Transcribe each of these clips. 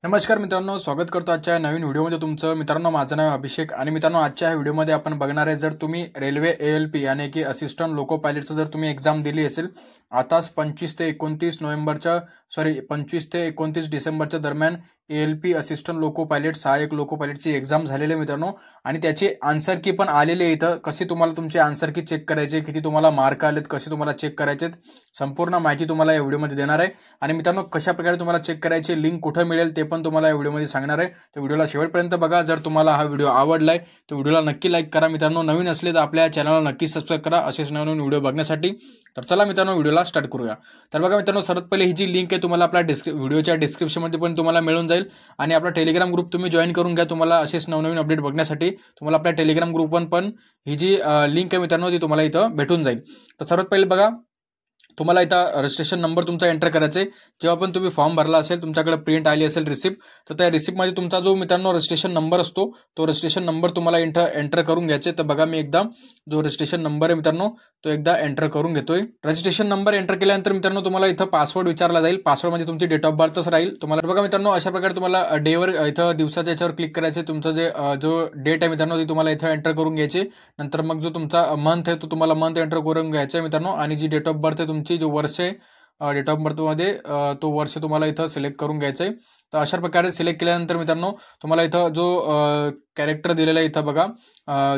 नमस्कार मित्रांनो, स्वागत करतो आजच्या नवीन व्हिडिओमध्ये तुमचं. मित्रांनो, माझं नाव अभिषेक आणि मित्रांनो, आजच्या ह्या व्हिडिओमध्ये आपण बघणार आहे, जर तुम्ही रेल्वे ALP यानी की असिस्टंट लोको पायलटचं जर तुम्ही एक्झाम दिली असेल, आताच 25 ते 29 डिसेंबरच्या दरम्यान ALP असिस्टंट लोको पायलट सहाय्यक लोको पायलटची एक्झाम झालेली आहे मित्रांनो. आणि त्याची आन्सर की पण आलेली आहे. इथं कशी तुम्हाला तुमची आन्सर की चेक करायचे, किती तुम्हाला मार्क आलेत, कसे तुम्हाला चेक करायचे, संपूर्ण माहिती तुम्हाला या व्हिडिओमध्ये देणार आहे. आणि मित्रांनो, कशा प्रकारे तुम्हाला चेक करायचे, लिंक कुठे मिळेल ते पण तुम्हाला या व्हिडिओमध्ये सांगणार आहे. तर व्हिडिओला शेवटपर्यंत बघा. जर तुम्हाला हा व्हिडिओ आवडलाय तर व्हिडिओला नक्की लाईक करा. मित्रांनो, नवीन असले तर आपल्या चॅनलला नक्की सबस्क्राईब करा असेच नवीन व्हिडिओ बघण्यासाठी. तर चला मित्रांनो, व्हिडिओला स्टार्ट करूया. तर बघा मित्रांनो, सर्वात पहिले ही जी लिंक आहे तुम्हाला आपल्या व्हिडिओच्या डिस्क्रिप्शनमध्ये पण तुम्हाला मिळून जाईल. आणि आपला टेलिग्राम ग्रुप तुम्ही जॉईन करून घ्या. तुम्हाला असेच नवनवीन अपडेट बघण्यासाठी तुम्हाला आपल्या टेलिग्राम ग्रुप पण ही जी लिंक आहे मित्रांनो ती तुम्हाला इथं भेटून जाईल. तर सर्वात पहिले बघा, तुम्हाला इथं रजिस्ट्रेशन नंबर तुमचा एंटर करायचा आहे. जेव्हा पण तुम्ही फॉर्म भरला असेल, तुमच्याकडे प्रिंट आली असेल रिसिप्ट, तर त्या रिसिप्टमध्ये तुमचा जो मित्रांनो रजिस्ट्रेशन नंबर असतो, तो रजिस्ट्रेशन नंबर तुम्हाला एंटर करून घ्यायचे. तर बघा, मी एकदा जो रजिस्ट्रेशन नंबर आहे मित्रांनो तो एकदा एंटर करून घेतोय. रजिस्ट्रेशन नंबर एंटर केल्यानंतर मित्रांनो तुम्हाला इथं पासवर्ड विचारला जाईल. पासवर्ड म्हणजे तुमची डेट ऑफ बर्थच राहील. तुम्हाला बघा मित्रांनो, अशा प्रकारे तुम्हाला डेवर इथं दिवसाच्या याच्यावर क्लिक करायचे. तुमचं जे जो डेट आहे मित्रांनो ती तुम्हाला इथं एंटर करून घ्यायची. नंतर मग जो तुमचा मंथ आहे तो तुम्हाला मंथ एंटर करून घ्यायचा आहे मित्रांनो. आणि जी डेट ऑफ बर्थ आहे तुमची, जो वर्ष आहे डेट ऑफ बर्थमध्ये तो वर्ष तुम्हाला इथं सिलेक्ट करून घ्यायचं आहे. तर अशा प्रकारे सिलेक्ट केल्यानंतर मित्रांनो तुम्हाला इथं जो कॅरेक्टर दिलेला आहे, इथं बघा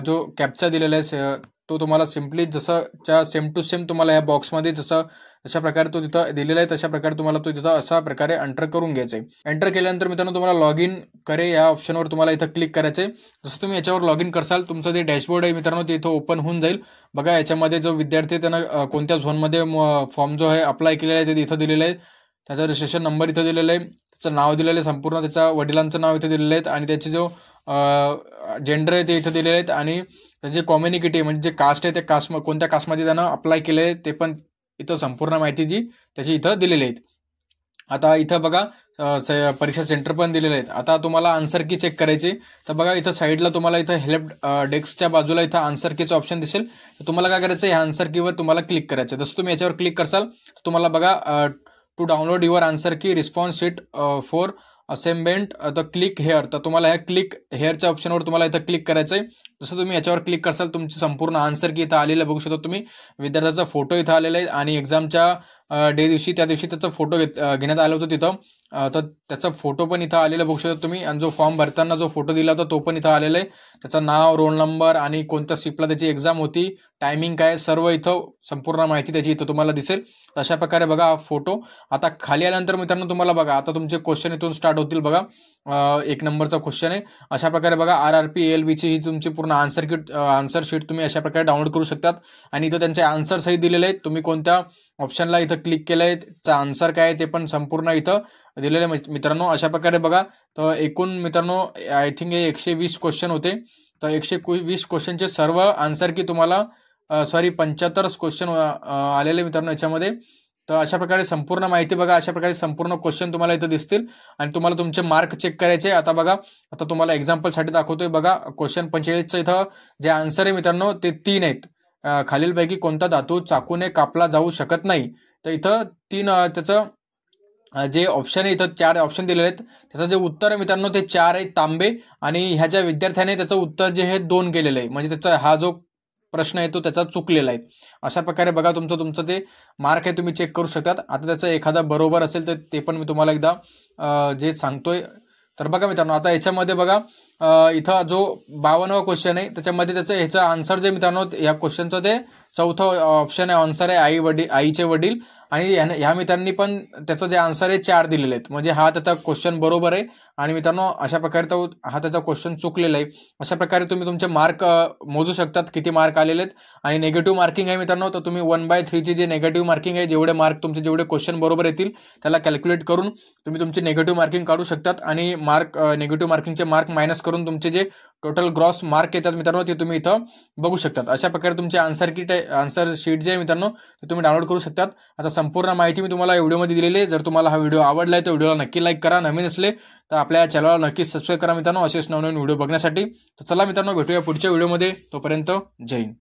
जो कॅप्चा दिलेला आहे तो तुम्हाला सिम्पली जसं सेम टू सेम तुम्हाला या बॉक्समध्ये जशा प्रकारे तो तिथं दिलेला आहे तशा प्रकारे तुम्हाला तो तिथं अशा प्रकारे एंटर करून घ्यायचा आहे. एंटर केल्यानंतर मित्रांनो तुम्हाला लॉग इन करे या ऑप्शनवर तुम्हाला इथं क्लिक करायचं आहे. जसं तुम्ही याच्यावर लॉग इन करसाल, तुमचं जे डॅशबोर्ड आहे मित्रांनो ते इथं ओपन होऊन जाईल. बघा, याच्यामध्ये जो विद्यार्थी त्यांना कोणत्या झोनमध्ये फॉर्म जो आहे अप्लाय केलेला आहे ते इथं दिलेलं आहे. त्याचा रजिस्ट्रेशन नंबर इथं दिलेला आहे, त्याचं नाव दिलेलं आहे, संपूर्ण त्याच्या वडिलांचं नाव इथं दिलेलं आहे आणि त्याचे जो जेंडर आहे ते इथं दिलेले आहेत. आणि त्याचे कम्युनिटी म्हणजे जे कास्ट आहे, त्या कोणत्या कास्टमध्ये त्यानं अप्लाय केलं आहे ते पण इथं संपूर्ण माहिती जी त्याची इथं दिलेली आहेत. आता इथं बघा परीक्षा सेंटर पण दिलेले आहेत. आता तुम्हाला आन्सर की चेक करायची. तर बघा, इथं साईडला तुम्हाला इथं हेल्प डेस्कच्या बाजूला इथं आन्सर कीचं ऑप्शन दिसेल. तर तुम्हाला काय करायचं, ह्या आन्सर कीवर तुम्हाला क्लिक करायचं. जसं तुम्ही याच्यावर क्लिक करसाल तुम्हाला बघा to download your answer key response sheet for assessment the click here. तर तुम्हाला ह्या क्लिक हेअरच्या ऑप्शनवर तुम्हाला इथं क्लिक करायचं आहे. जसं तुम्ही याच्यावर क्लिक करसाल तुमची संपूर्ण आन्सर की इथं आलेलं बघू शकता तुम्ही. विद्यार्थ्याचा फोटो इथं आलेला आहे आणि एक्झामच्या त्या दिवशी त्याचा फोटो घेण्यात आलं होतं तिथं. तर त्याचा फोटो पण इथं आलेला बघू शकता तुम्ही. आणि जो फॉर्म भरताना जो फोटो दिला होता तो पण इथं आलेला आहे. त्याचं नाव, रोल नंबर आणि कोणत्या शिफ्टला त्याची एक्झाम होती, टायमिंग काय, सर्व इथं संपूर्ण माहिती त्याची इथं तुम्हाला दिसेल. अशा प्रकारे बघा हा फोटो. आता खाली आल्यानंतर मित्रांनो तुम्हाला बघा, आता तुमचे क्वेश्चन इथून स्टार्ट होतील. बघा, 1 नंबरचा क्वेश्चन आहे. अशा प्रकारे बघा RRP ALPची ही तुमची पूर्ण आन्सर शीट तुम्ही अशा प्रकारे डाउनलोड करू शकतात. आणि इथं त्यांचे आन्सर सहित दिलेले आहेत. तुम्ही कोणत्या ऑप्शनला इथं क्लिक केलंय, त्याचा आन्सर काय आहे ते पण संपूर्ण इथं दिलेलं आहे मित्रांनो. अशा प्रकारे बघा, तर एकूण मित्रांनो आय थिंक 120 क्वेश्चन होते. तर 120 क्वेश्चनचे सर्व आन्सर की तुम्हाला 75 क्वेश्चन आलेले मित्रांनो याच्यामध्ये. तर अशा प्रकारे संपूर्ण माहिती बघा, अशा प्रकारे संपूर्ण क्वेश्चन तुम्हाला इथं दिसतील आणि तुम्हाला तुमचे मार्क चेक करायचे. आता बघा, आता तुम्हाला एक्झाम्पलसाठी दाखवतोय. बघा, क्वेश्चन 45चं इथं जे आन्सर आहे मित्रांनो ते 3 आहेत. खालीलपैकी कोणता धातू चाकूने कापला जाऊ शकत नाही. तर इथं 3 त्याचं जे ऑप्शन आहे, इथं 4 ऑप्शन दिलेले आहेत. त्याचं जे उत्तर आहे मित्रांनो ते 4 आहे तांबे. आणि ह्या ज्या विद्यार्थ्याने त्याचं उत्तर जे हे 2 केलेलं आहे, म्हणजे त्याचा हा जो प्रश्न आहे तो त्याचा चुकलेला आहे. अशा प्रकारे बघा तुमचं ते मार्क आहे तुम्ही चेक करू शकतात. आता त्याचं एखादा बरोबर असेल तर ते पण मी तुम्हाला एकदा जे सांगतोय. तर बघा मित्रांनो, आता याच्यामध्ये बघा इथं जो 52वा क्वेश्चन आहे त्याच्यामध्ये ह्याचं आन्सर जे मित्रांनो या क्वेश्चनचं ते 4थं ऑप्शन आहे, आन्सर आहे आईचे वडील. आणि ह्या मित्रांनी पण त्याचं जे आन्सर आहे 4 दिलेले आहेत, म्हणजे हा त्याचा क्वेश्चन बरोबर आहे. आणि मित्रांनो अशा प्रकारे हा त्याचा क्वेश्चन चुकलेला आहे. अशा प्रकारे तुम्ही तुमचे मार्क मोजू शकतात किती मार्क आलेले आहेत. आणि निगेटिव्ह मार्किंग आहे मित्रांनो, तर तुम्ही 1/3 जे निगेटिव्ह मार्किंग आहे, जेवढे मार्क तुमचे जेवढे क्वेश्चन बरोबर येतील त्याला कॅल्क्युलेट करून तुम्ही तुमची निगेटिव्ह मार्किंग काढू शकतात. आणि निगेटिव्ह मार्किंगचे मार्क मायनस करून तुमचे जे टोटल ग्रॉस मार्क येतात मित्रांनो ते तुम्ही इथं बघू शकतात. अशा प्रकारे तुमचे आन्सर शीट जे आहे मित्रांनो ते तुम्ही डाउनलोड करू शकतात. आता संपूर्ण माहिती मी तुम्हाला व्हिडिओमध्ये दिलेली आहे. जर तुम्हाला हा व्हिडिओ आवडला आहे तर व्हिडिओला नक्की लाईक करा. नवीन असले तर आपल्या चॅनलला नक्की सबस्क्राईब करा मित्रांनो, असेच नवनवीन व्हिडिओ बघण्यासाठी. तर चला मित्रांनो, भेटूया पुढच्या व्हिडिओमध्ये. तोपर्यंत जय हिंद.